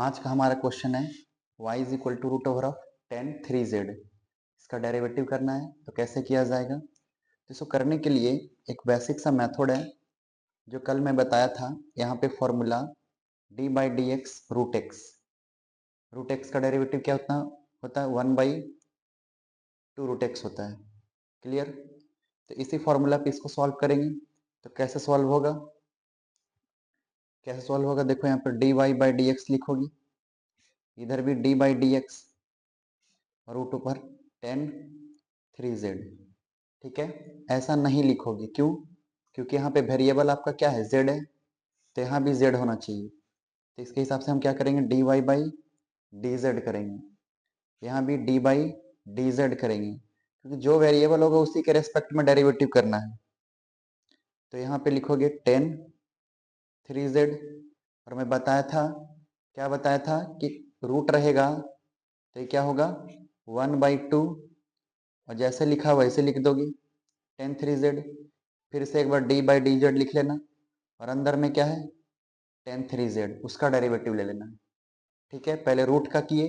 आज का हमारा क्वेश्चन है y is equal to root over of 10 3z। इसका डेरिवेटिव करना है तो कैसे किया जाएगा। तो इसको करने के लिए एक बेसिक सा मेथड है जो कल मैं बताया था। यहाँ पे formula d by d x root x. Root x का डेरिवेटिव क्या होता है 1/2 रूट एक्स होता है। क्लियर। तो इसी फॉर्मूला पे इसको सॉल्व करेंगे। तो कैसे सॉल्व होगा, देखो यहाँ पर dy बाई डी एक्स लिखोगी, इधर भी d by d x root ऊपर 10 3z। ठीक है, ऐसा नहीं लिखोगे, क्यों? क्योंकि यहाँ पे वेरिएबल आपका क्या है, z है, तो यहाँ भी z होना चाहिए। तो इसके हिसाब से हम क्या करेंगे, dy बाई डी जेड करेंगे, यहाँ भी d बाई डी जेड करेंगे, क्योंकि जो वेरिएबल होगा उसी के रेस्पेक्ट में डेरिवेटिव करना है। तो यहाँ पे लिखोगे 10 3z, और मैं बताया था, क्या बताया था कि रूट रहेगा तो ये क्या होगा 1/2, और जैसे लिखा वैसे लिख दोगे 10 3z। फिर से एक बार d बाई डी जेड लिख लेना, और अंदर में क्या है 10 3z, उसका डेरिवेटिव ले लेना। ठीक है, पहले रूट का किए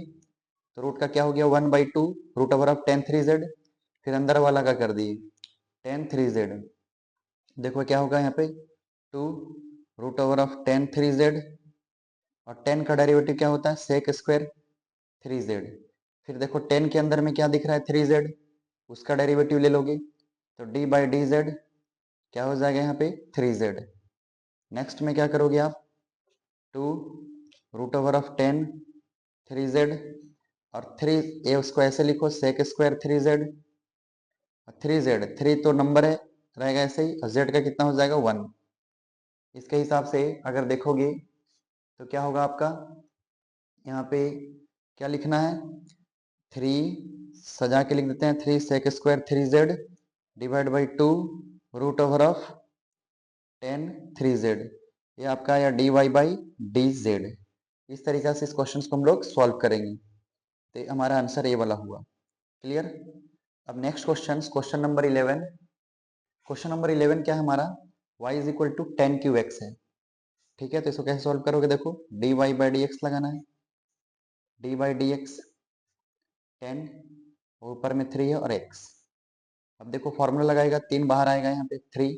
तो रूट का क्या हो गया 1/2 रूट ओवर ऑफ 10 3z, फिर अंदर वाला का कर दिए 10 3z। देखो क्या होगा यहाँ पे 2 रूट ओवर ऑफ 10 3z, और 10 का डेरिवेटिव क्या होता है सेक स्क्वायर 3z। फिर देखो 10 के अंदर में क्या दिख रहा है 3z, उसका डेरिवेटिव ले लोगे तो d बाई डी जेड क्या हो जाएगा यहाँ पे 3z। नेक्स्ट में क्या करोगे आप 2 रूट ओवर ऑफ 10 3z, और 3 ए उसको ऐसे लिखो सेक स्क्वायर 3z। 3z 3 तो नंबर है रहेगा ऐसे ही, और z का कितना हो जाएगा 1। इसके हिसाब से अगर देखोगे तो क्या होगा आपका, यहाँ पे क्या लिखना है 3 सजा के लिख देते हैं, 3 sec square 3z divide by 2 root over of 10 3z। ये आपका आया dy बाई डी जेड। इस तरीके से इस क्वेश्चन को हम लोग सॉल्व करेंगे, तो हमारा आंसर ये वाला हुआ। क्लियर। अब next question number 11। Question number 11 क्या है हमारा, y is equal to 10 cube x है। ठीक है, तो इसको कैसे सॉल्व करोगे, देखो dy बाई डी एक्स लगाना है, d बाई डी एक्स 10 और ऊपर में 3 है और x। अब देखो फॉर्मूला लगाएगा, 3 बाहर आएगा यहाँ पे 3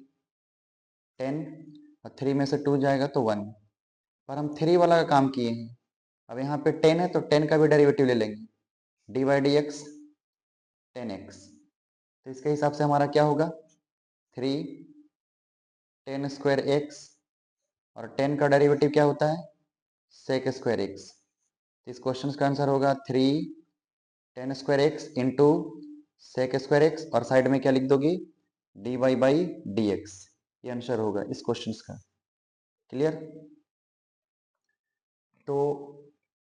10, और 3 में से 2 जाएगा तो 1, पर हम 3 वाला का काम किए हैं। अब यहाँ पे 10 है तो 10 का भी डेरिवेटिव ले लेंगे, D by d x 10x। तो इसके हिसाब से हमारा क्या होगा 3 10 स्क्वायर एक्स, और 10 का डेरिवेटिव क्या होता है सेक स्क्वायर एक्स। तो इस क्वेश्चन का आंसर होगा 3 10 square x into sec square x, और साइड में क्या लिख दोगे d y by d x. ये आंसर होगा इस क्वेश्चन का। क्लियर। तो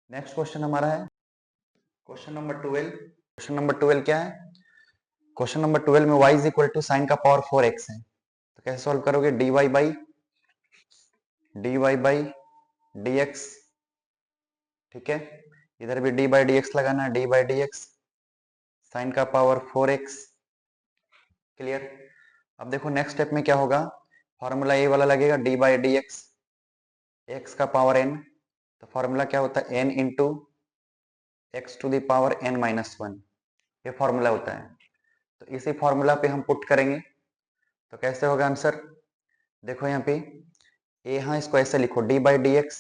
नेक्स्ट क्वेश्चन हमारा है क्वेश्चन नंबर 12। क्वेश्चन नंबर 12 क्या है, क्वेश्चन नंबर 12 में y is equal to sine का पावर 4x है। तो कैसे सॉल्व करोगे, dy बाई डी एक्स। ठीक है, इधर भी d बाई डी एक्स लगाना है, d by d x sine का पावर 4x। क्लियर। अब देखो नेक्स्ट स्टेप में क्या होगा, फॉर्मूला ये वाला लगेगा d by d x x का पावर n। तो फॉर्मूला क्या होता है n into x to the power n minus 1, ये फॉर्मूला होता है। तो इसी फॉर्मूला पे हम पुट करेंगे तो कैसे होगा आंसर, देखो यहाँ पे यहाँ इसको ऐसे लिखो d by d x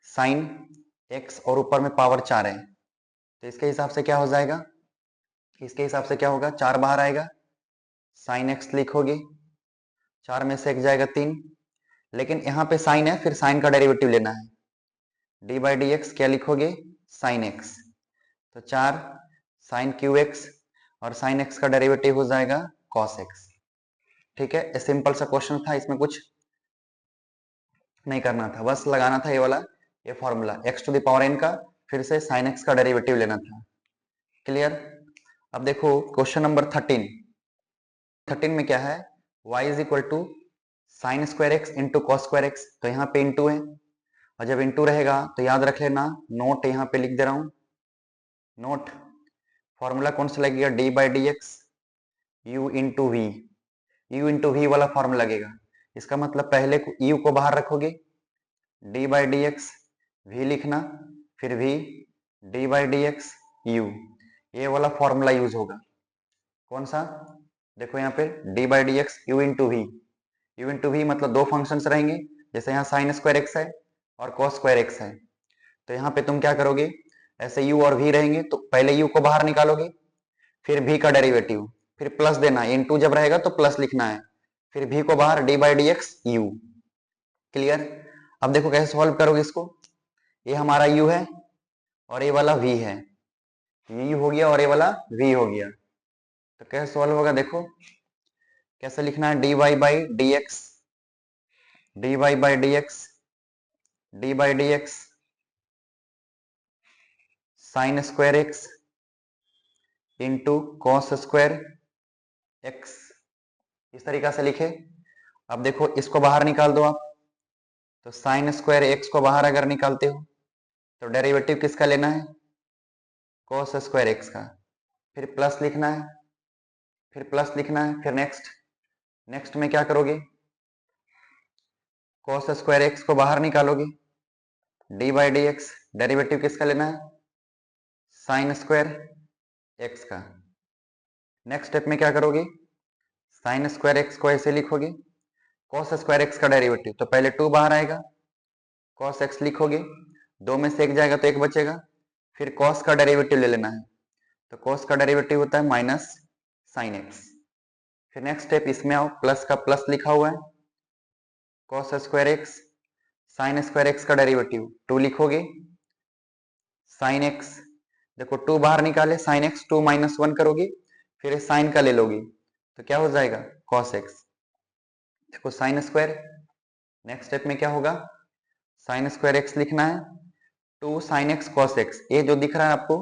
sine x, और ऊपर में पावर 4 है, तो इसके हिसाब से क्या हो जाएगा, इसके हिसाब से क्या होगा 4 बाहर आएगा साइन x लिखोगे, 4 में से 1 जाएगा 3, लेकिन यहाँ पे साइन है, फिर साइन का डेरिवेटिव लेना है, d बाई डी एक्स क्या लिखोगे साइन x, तो 4 साइन क्यू एक्स, और साइन x का डेरिवेटिव हो जाएगा कॉस x। ठीक है, सिंपल सा क्वेश्चन था, इसमें कुछ नहीं करना था, बस लगाना था ये वाला ये formula x to the power n का, फिर से साइन x का डेरिवेटिव लेना था। क्लियर। अब देखो क्वेश्चन नंबर 13 में क्या है, y is equal to sine square x into cos square x. तो यहाँ पे इंटू है, और जब इंटू रहेगा तो याद रख लेना, नोट यहाँ पे लिख दे रहा हूं, नोट फॉर्मूला कौन सा लगेगा d by d x u into v, u into v वाला फॉर्मूला लगेगा। इसका मतलब पहले u को बाहर रखोगे d by d x v लिखना, फिर v dy by dx u, ये वाला फॉर्मूला यूज होगा। कौन सा? देखो यहाँ पे d by d x u into v, u into v मतलब दो फंक्शंस रहेंगे, जैसे यहाँ साइन स्क्वायर एक्स है और कॉस स्क्वायर एक्स है, तो यहाँ पे तुम क्या करोगे, ऐसे u और v रहेंगे तो पहले u को बाहर निकालोगे, फिर v का डेरिवेटिव, फिर प्लस देना, इनटू जब रहेगा तो प्लस लिखना है, फिर v को बाहर D by d x you. Clear? अब देखो कैसे सॉल्व करोगे इसको, ये हमारा u है और ये वाला v है, ये u हो गया और ये वाला v हो गया, तो कैसे सॉल्व होगा देखो, कैसे लिखना है, d y by d x, d y by d x, d by d x sine square x into cos square x, इस तरीका से लिखे। अब देखो इसको बाहर निकाल दो आप, तो साइन स्क्वायर एक्स को बाहर अगर निकालते हो तो डेरिवेटिव किसका लेना है, कॉस स्क्वायर एक्स का, फिर प्लस लिखना है, फिर प्लस लिखना है, फिर नेक्स्ट में क्या करोगे, कॉस स्क्वायर एक्स को बाहर निकालोगे, D by d x, derivative किसका लेना है, साइन स्क्वायर एक्स का। नेक्स्ट स्टेप में क्या करोगे, साइन स्क्वायर एक्स को ऐसे लिखोगे, कॉस स्क्वायर एक्स का डेरिवेटिव, तो पहले 2 बाहर आएगा, कॉस एक्स लिखोगे, 2 में से 1 जाएगा तो 1 बचेगा, फिर कॉस का डेरिवेटिव ले लेना है, तो कॉस का डेरिवेटिव होता है माइनस साइन एक्स। फिर नेक्स्ट स्टेप इसमें आओ, प्लस का प्लस लिखा हुआ है, cos square x, sine square x का डेरिवेटिव 2 लिखोगे, साइन एक्स, देखो 2 बाहर निकाले, साइन एक्स 2 माइनस 1 करोगे, फिर साइन का ले लोगे तो क्या हो जाएगा, कॉस एक्स। देखो साइन स्क्वायर, नेक्स्ट स्टेप में क्या होगा, साइन स्क्वायर एक्स लिखना है, 2 साइन एक्स कॉस एक्स, ये जो दिख रहा है आपको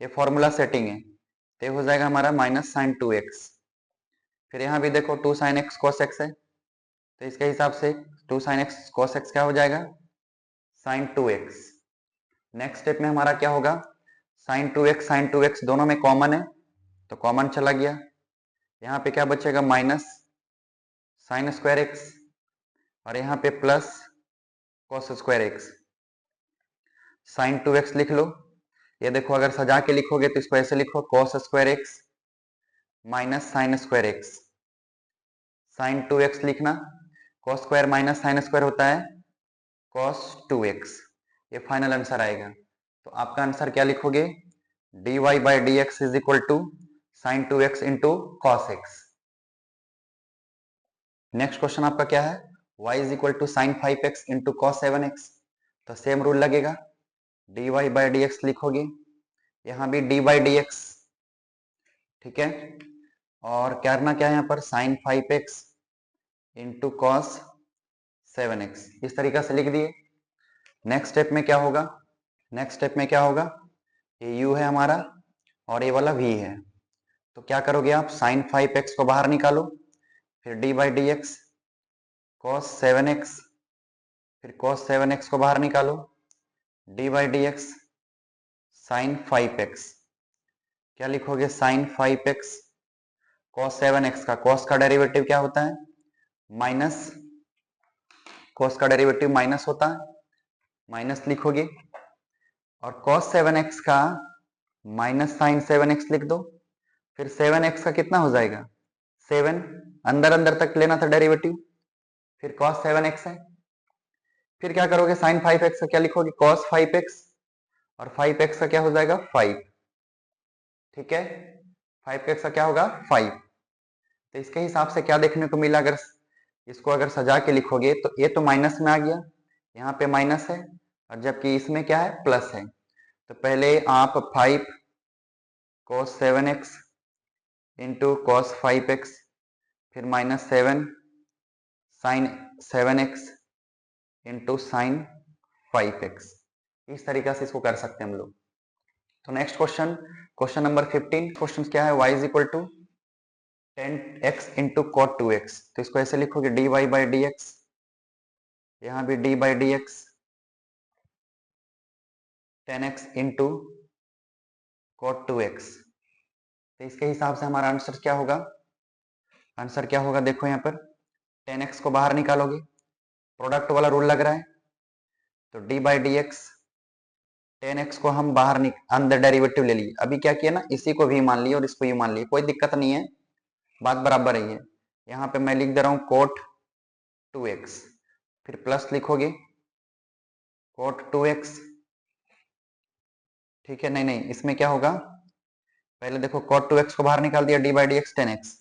ये फॉर्मूला सेटिंग है, तो ये हो जाएगा हमारा माइनस साइन 2x। फिर यहाँ भी देखो 2 साइन एक्स कॉस एक्स है, तो इसके हिसाब से 2 साइन एक्स कॉस एक्स क्या हो जाएगा, साइन 2x। नेक्स्ट स्टेप में हमारा क्या होगा, साइन 2x दोनों में कॉमन है तो कॉमन चला गया, यहाँ पे क्या बचेगा, माइनस साइन स्क्वायर एक्स और यहाँ पे plus cos square x, sine 2x लिख लो। ये देखो अगर सजा के लिखोगे तो इसको ऐसे लिखो, cos square x minus sine square x, sine 2x लिखना, cos square minus sine square होता है कॉस 2x, ये फाइनल आंसर आएगा। तो आपका आंसर क्या लिखोगे, dy by d x is equal to sine 2x into cos x. Next question आपका क्या है, y is equal to sine 5x into cos 7x, तो सेम रूल लगेगा, dy बाई डी एक्स लिखोगे, यहाँ भी डी बाई डी एक्स, ठीक है, और करना क्या है यहाँ पर, sign 5x into cos 7x, इस तरीका से लिख दिए। नेक्स्ट स्टेप में क्या होगा, नेक्स्ट स्टेप में क्या होगा, ये u है हमारा और ये वाला v है, तो क्या करोगे आप, साइन 5x को बाहर निकालो, फिर d by d x cos 7x, फिर कॉस 7x को बाहर निकालो, d by d x sine 5x, क्या लिखोगे, साइन 5x कॉस 7x का, कॉस का डेरिवेटिव क्या होता है, माइनस, कॉस का डेरिवेटिव माइनस होता है, माइनस लिखोगे, और cos 7x का माइनस साइन 7x लिख दो, फिर 7x का कितना हो जाएगा, 7, अंदर अंदर तक लेना था डेरिवेटिव, फिर cos 7x है, फिर क्या करोगे, साइन 5x का क्या लिखोगे, cos 5x, और 5x का क्या हो जाएगा 5, ठीक है, 5x का क्या होगा 5। तो इसके हिसाब से क्या देखने को मिला, अगर इसको अगर सजा के लिखोगे तो ये तो माइनस में आ गया, यहाँ पे माइनस है, और जबकि इसमें क्या है, प्लस है, तो पहले आप 5 cos 7x into cos 5x, फिर minus 7 sign 7x into sine 5x, इस तरीका से इसको कर सकते हैं हम लोग। तो next question, question number 15, question क्या है, y is equal to 10x into cot 2x, तो इसको ऐसे लिखोगे, dy बाई डी एक्स, यहाँ भी d by d x 10x into cot 2x, तो इसके हिसाब से हमारा आंसर क्या होगा, आंसर क्या होगा, देखो यहाँ पर 10x को बाहर निकालोगे, प्रोडक्ट वाला रूल लग रहा है, तो d by d x 10x को हम बाहर अंदर डेरिवेटिव ले लिए, अभी क्या किया ना, इसी को भी मान लिया और इसको भी मान लिया, कोई दिक्कत नहीं है, बात बराबर ही है। यहाँ पे मैं लिख दे रहा हूं cot 2x, फिर प्लस लिखोगे cot 2x, ठीक है। नहीं नहीं, इसमें क्या होगा, पहले देखो cot 2x को बाहर निकाल दिया, d by d x 10x,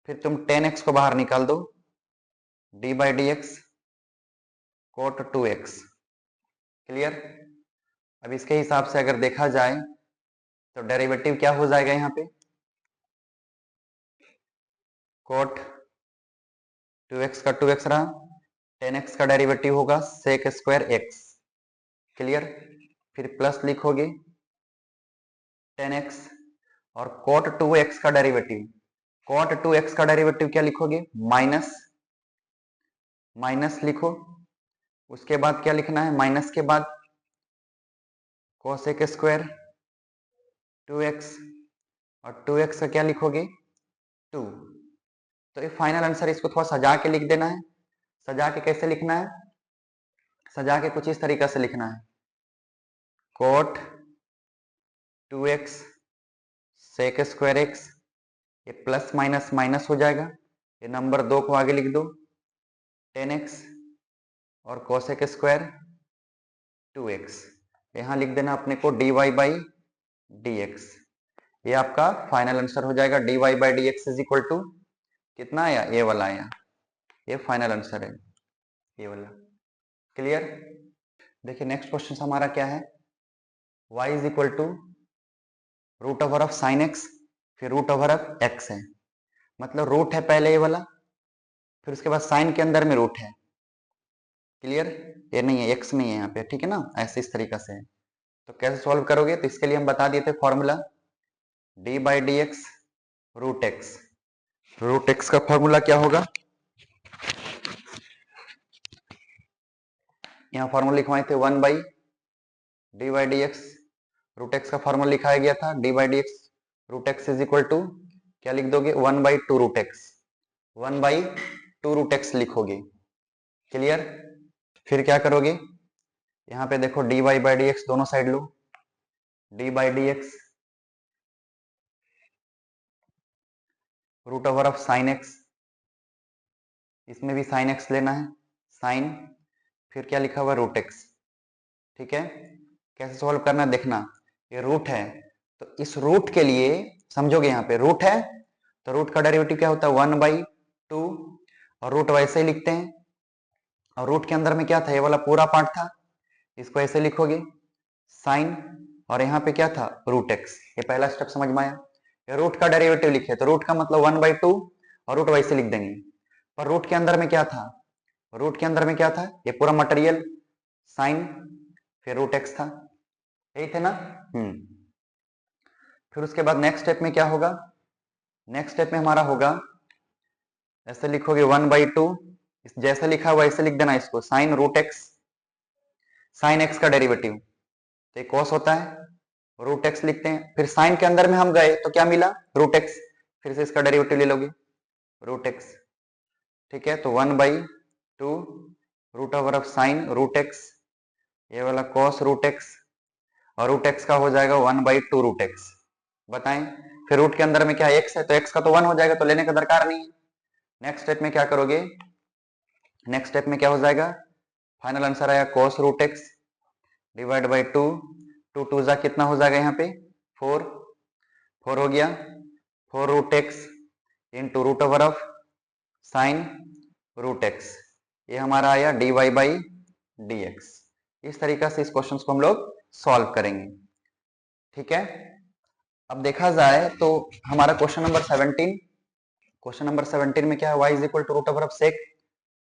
फिर तुम 10x को बाहर निकाल दो, d by d x cot 2x, clear. अब इसके हिसाब से अगर देखा जाए तो डेरिवेटिव क्या हो जाएगा, यहाँ पे cot 2x का 2x रहा, 10x का डेरिवेटिव होगा sec स्क्वायर x, क्लियर। फिर प्लस लिखोगे 10x और cot 2x का डेरिवेटिव, cot 2x का डेरिवेटिव क्या लिखोगे, माइनस, माइनस लिखो, उसके बाद क्या लिखना है, माइनस के बाद cosec स्क्वायर 2x और 2x का क्या लिखोगे 2। तो ये फाइनल आंसर, इसको थोड़ा सजा के लिख देना है। सजा के कैसे लिखना है, सजा के कुछ इस तरीका से लिखना है, cot 2x sec square x, ये प्लस माइनस माइनस हो जाएगा, ये नंबर 2 को आगे लिख दो 10x और cosec स्क्वायर 2x, यहां लिख देना अपने को dy बाई dx। ये आपका फाइनल आंसर हो जाएगा, dy by dx is equal to कितना आया, ये वाला आया, ये फाइनल आंसर है, ये वाला, क्लियर। देखिए नेक्स्ट क्वेश्चन हमारा क्या है, y is equal to root over of sine x, फिर रूट ओवर ऑफ एक्स है, मतलब रूट है पहले ये वाला, फिर उसके बाद साइन के अंदर में रूट है, क्लियर। ये नहीं है, एक्स नहीं है यहाँ पे, ठीक है ना, ऐसे इस तरीका से है। तो कैसे सॉल्व करोगे, तो इसके लिए हम बता दिए थे formula, d by d x root x, root x का फॉर्मूला क्या होगा, यहाँ फॉर्मूला लिखवाए थे 1 by d by d x, root x का फॉर्मूला लिखाया गया था d by d x root x is equal to क्या लिख दोगे, 1 by 2 root x, 1 by 2 root x लिखोगे, क्लियर। फिर क्या करोगे, यहाँ पे देखो d y by d x दोनों साइड लो, d by d x root over of sine x, इसमें भी साइन एक्स लेना है, साइन, फिर क्या लिखा हुआ रूट एक्स, ठीक है। कैसे सॉल्व करना है देखना, ये रूट है तो इस रूट के लिए समझोगे, यहाँ पे रूट है तो रूट का डेरिवेटिव क्या होता है 1 बाई 2, और रूट वैसे ही लिखते हैं, और रूट के अंदर में क्या था, ये वाला पूरा पार्ट था, इसको ऐसे लिखोगे साइन, और यहाँ पे क्या था रूट एक्स, ये पहला स्टेप समझ में आया। ये रूट का डेरिवेटिव लिखे तो रूट का मतलब 1 बाई 2 और रूट वैसे लिख देंगे, पर रूट के अंदर में क्या था, रूट के अंदर में क्या था, ये पूरा मटेरियल साइन, फिर रूट एक्स था, यही थे ना। फिर उसके बाद नेक्स्ट स्टेप में क्या होगा, नेक्स्ट स्टेप में हमारा होगा, ऐसे लिखोगे 1 बाई 2, जैसे लिखा हुआ ऐसे लिख देना इसको, sine root x, sine x का डेरिवेटिव तो कॉस होता है, रूट एक्स लिखते हैं, फिर साइन के अंदर में हम गए तो क्या मिला रूट एक्स, फिर से इसका डेरिवेटिव ले लोगे रूट एक्स, ठीक है। तो 1 by 2 root over of sine root x, ये वाला कॉस रूट एक्स, और रूट एक्स का हो जाएगा 1 बाई 2 रूट एक्स, बताएं। फिर रूट के अंदर में क्या एक्स है तो एक्स का तो 1 हो जाएगा, तो लेने का दरकार नहीं है। नेक्स्ट स्टेप में क्या करोगे, नेक्स्ट स्टेप में क्या हो जाएगा, फाइनल आंसर आया cos root x divide by 2, 2 2 जा कितना हो जाएगा यहाँ पे 4, 4 हो गया, 4 root x into root over of sine root x, ये हमारा आया d y by d x. इस तरीका से इस क्वेश्चन को हम लोग सॉल्व करेंगे, ठीक है। अब देखा जाए तो हमारा क्वेश्चन नंबर 17, क्वेश्चन नंबर 17 में क्या है, y is equal to root over of sec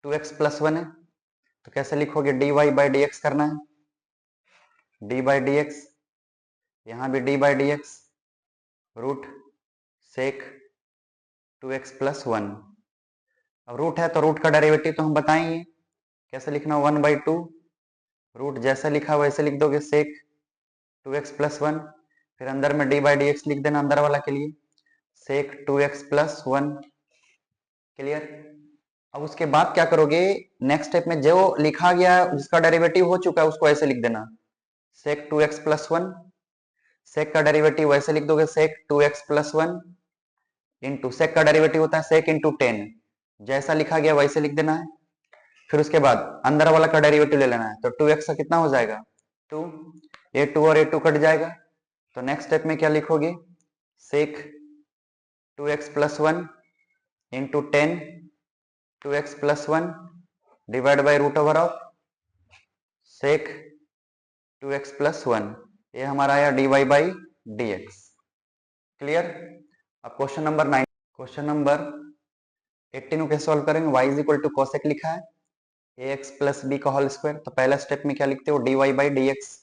2x plus 1 है, तो कैसे लिखोगे, d y by d x करना है, डी बाई डी एक्स, यहाँ भी d by d x root sec 2x plus 1, अब रूट है तो रूट का डेरिवेटिव तो हम बताएंगे, कैसे लिखना 1 बाई 2 रूट जैसा लिखा वैसे लिख दोगे सेक 2x प्लस 1, फिर अंदर में डी बाई डी एक्स लिख देना अंदर वाला के लिए सेक 2x प्लस 1, क्लियर। अब उसके बाद क्या करोगे, नेक्स्ट स्टेप में जो लिखा गया है जिसका डेरिवेटिव हो चुका है उसको ऐसे लिख देना सेक 2x प्लस 1, सेक का डेरिवेटिव वैसे लिख दोगे सेक 2x प्लस 1 इंटू सेक का डेरिवेटिव होता है सेक इंटू 10, जैसा लिखा गया वैसे लिख देना है। फिर उसके बाद अंदर वाला का डेरिवेटिव ले लेना है, तो 2x का कितना हो जाएगा 2, a2 और a2 कट जाएगा। तो नेक्स्ट स्टेप में क्या लिखोगे sec 2x plus 1 into 10 2x plus 1 divide by root over of sec 2x plus 1, ये हमारा आया dy बाई dx। क्लियर। अब क्वेश्चन नंबर 9, क्वेश्चन नंबर 18 को कैसे सॉल्व करेंगे, y is equal to cosec लिखा है ax प्लस बी का होल स्क्वायर, तो पहला स्टेप में क्या लिखते हो dy बाई dx,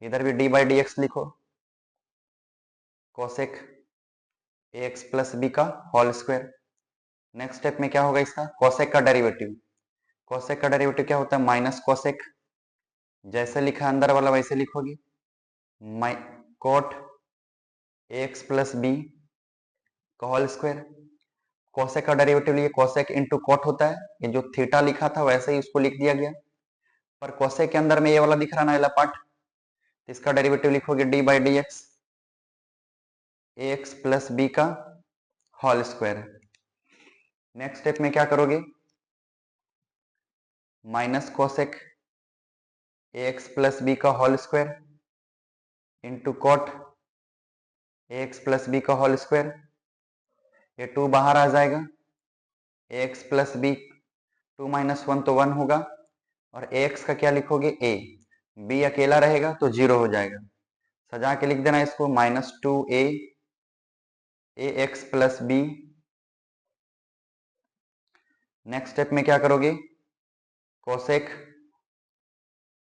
इधर भी d बाई dx लिखो, कोसेक ax प्लस बी का होल स्क्वायर। नेक्स्ट स्टेप में क्या होगा इसका कोसेक का डेरिवेटिव, कोसेक का डेरिवेटिव क्या होता है माइनस कोसेक, जैसे लिखा अंदर वाला वैसे लिखोगे, कोट ax प्लस बी का होल स्क्वायर, कोसेक का डेरिवेटिव लिए कोसेक इंटू कोट होता है, ये जो थीटा लिखा था वैसे ही उसको लिख दिया गया, पर कोसेक के अंदर में ये वाला दिख रहा ना वाला पार्ट, इसका डेरिवेटिव लिखोगे d by d x ax plus b का होल स्क्वायर। नेक्स्ट स्टेप में क्या करोगे minus cosec ax plus b का whole square into cot ax plus b का होल स्क्वायर, ये 2 बाहर आ जाएगा, ax प्लस बी 2 माइनस 1 तो 1 होगा, और ax का क्या लिखोगे a, b अकेला रहेगा तो 0 हो जाएगा, सजा के लिख देना इसको minus 2a ax plus b. Next step में क्या करोगे कोसेक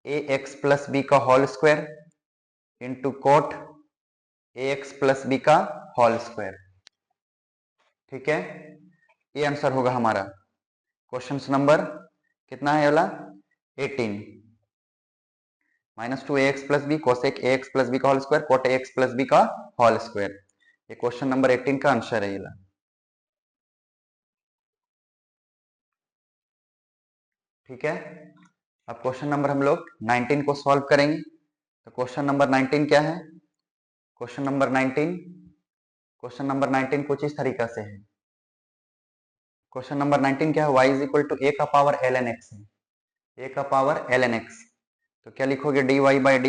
ax प्लस बी का whole square into cot ax plus b का होल स्क्वायर। ठीक है, ये आंसर होगा हमारा क्वेश्चन नंबर कितना है वाला 18, minus 2ax plus b cosec ax plus b का whole square cot ax plus b का होल स्क्वायर, ये क्वेश्चन नंबर 18 का आंसर है ये। ठीक है, अब क्वेश्चन नंबर हम लोग 19 को सॉल्व करेंगे। तो क्वेश्चन नंबर 19 क्या है, क्वेश्चन नंबर 19 कुछ इस तरीका से है। क्वेश्चन नंबर 19 क्या है y is equal to a का पावर ln x है, a का पावर ln x, तो क्या लिखोगे dy बाई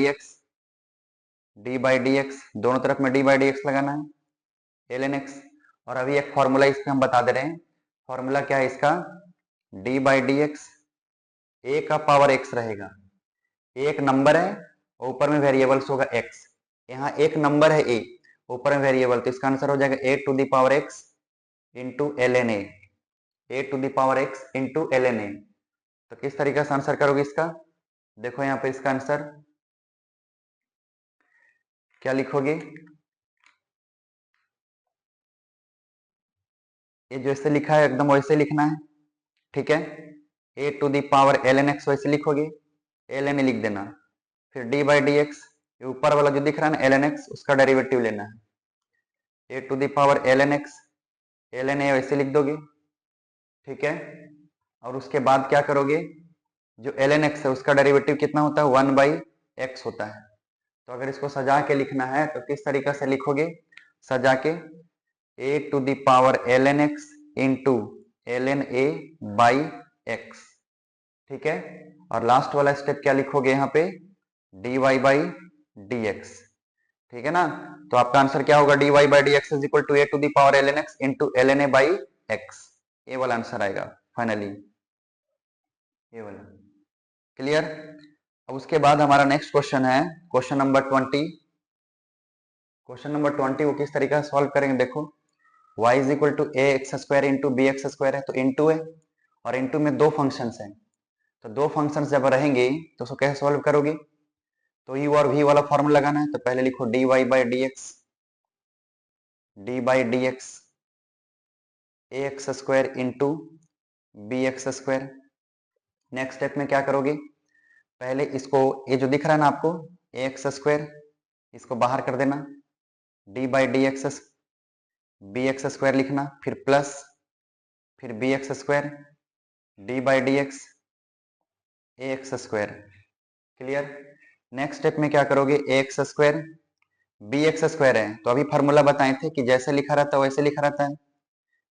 dx, दोनों तरफ में d बाई dx लगाना है ln x, और अभी एक फॉर्मूला इस पे हम बता दे रहे हैं, फॉर्मूला क्या है इसका d बाई dx a का पावर x रहेगा, एक नंबर है और ऊपर में वेरिएबल्स होगा x, यहाँ एक नंबर है a ऊपर में वेरिएबल, तो इसका आंसर हो जाएगा a to the power x into ln a, a to the power x into ln a। तो किस तरीके से आंसर करोगे इसका, देखो यहाँ पे इसका आंसर क्या लिखोगे, ये जैसे लिखा है एकदम वैसे लिखना है। ठीक है, a to the power ln x वैसे लिखोगे, ln a लिख देना, फिर d बाई डी एक्स, ऊपर वाला जो दिख रहा है ना ln x उसका डेरिवेटिव लेना है, a to the power ln x ln a वैसे लिख दोगे। ठीक है, और उसके बाद क्या करोगे, जो ln x है उसका डेरिवेटिव कितना होता है 1 बाई एक्स होता है, तो अगर इसको सजा के लिखना है तो किस तरीके से लिखोगे, सजा के a to the power ln x into ln a by x. ठीक है, और लास्ट वाला स्टेप क्या लिखोगे यहाँ पे dy बाई dx। ठीक है ना, तो आपका आंसर क्या होगा dy by dx is equal to a to the power ln x into ln a by x, ये वाला आंसर आएगा फाइनली, ये वाला। क्लियर। अब उसके बाद हमारा नेक्स्ट क्वेश्चन है क्वेश्चन नंबर 20। क्वेश्चन नंबर 20 को किस तरीके से सॉल्व करेंगे, देखो y is equal to a x square into b x square है, तो इंटू है और इंटू में दो फंक्शंस हैं, तो दो फंक्शंस जब रहेंगे तो उसको कैसे सॉल्व करोगे, तो u और v वाला फॉर्मूला लगाना है, तो पहले लिखो dy by d x a x square into b x square. Next step में क्या करोगे, पहले इसको ये जो दिख रहा है ना आपको ए एक्स स्क्वायर, इसको बाहर कर देना, d by d x b x square लिखना, फिर प्लस, फिर b x square d by d x a x square. Clear. Next step में क्या करोगे, a x square b x square है तो अभी फार्मूला बताए थे कि जैसे लिखा रहता है वैसे लिखा रहता है।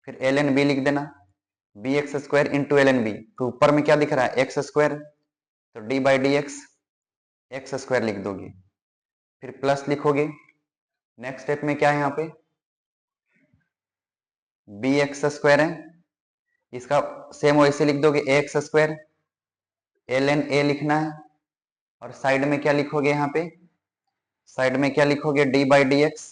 फिर एल एन बी लिख देना, b x square into l n b, तो ऊपर में क्या दिख रहा है एक्स स्क्वायर, तो d by d x x square लिख दोगे। फिर प्लस लिखोगे, नेक्स्ट स्टेप में क्या है यहाँ पे बी एक्स स्क्वायर है, इसका सेम वैसे लिख दोगे a x square, l n a लिखना है, और साइड में क्या लिखोगे यहाँ पे, साइड में क्या लिखोगे d by d x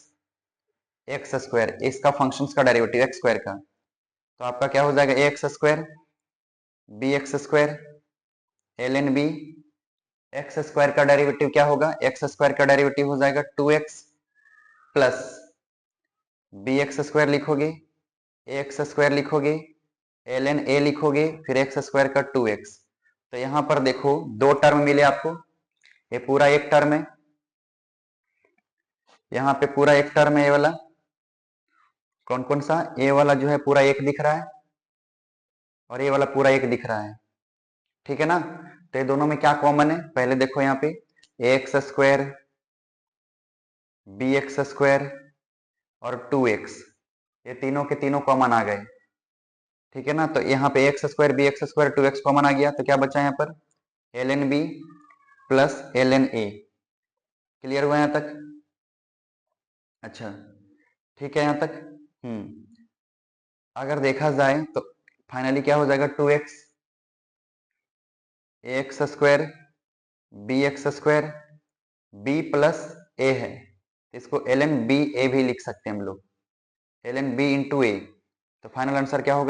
x square, इसका फंक्शंस का डेरिवेटिव एक्स स्क्वायर का, तो आपका क्या हो जाएगा a x square b x square l n b x square का डेरिवेटिव क्या होगा, एक्स स्क्वायर का डेरिवेटिव हो जाएगा 2x plus B x square लिखोगे, ए एक्स स्क्वायर लिखोगे, एल एन ए लिखोगे, फिर एक्स स्क्वायर का 2x। तो यहां पर देखो दो टर्म मिले आपको, ये पूरा एक टर्म है, यहाँ पे पूरा एक टर्म है, ये वाला कौन कौन सा, ए वाला जो है पूरा एक दिख रहा है और ये वाला पूरा एक दिख रहा है, ठीक है ना। तो ये दोनों में क्या कॉमन है, पहले देखो यहाँ पे a x square b x square और 2x, ये तीनों के तीनों कॉमन आ गए, ठीक है ना। तो यहाँ पे x square b x square 2x common आ गया, तो क्या बचा यहाँ पर l n b plus l n a. Clear हुआ यहाँ तक, अच्छा ठीक है यहाँ तक। अगर देखा जाए तो फाइनली क्या हो जाएगा 2x a x square b x square b plus a है, इसको एल एन बी ए भी लिख सकते हैं हम लोग, एल एन बी इंटू ए, तो फाइनल आंसर क्या होगा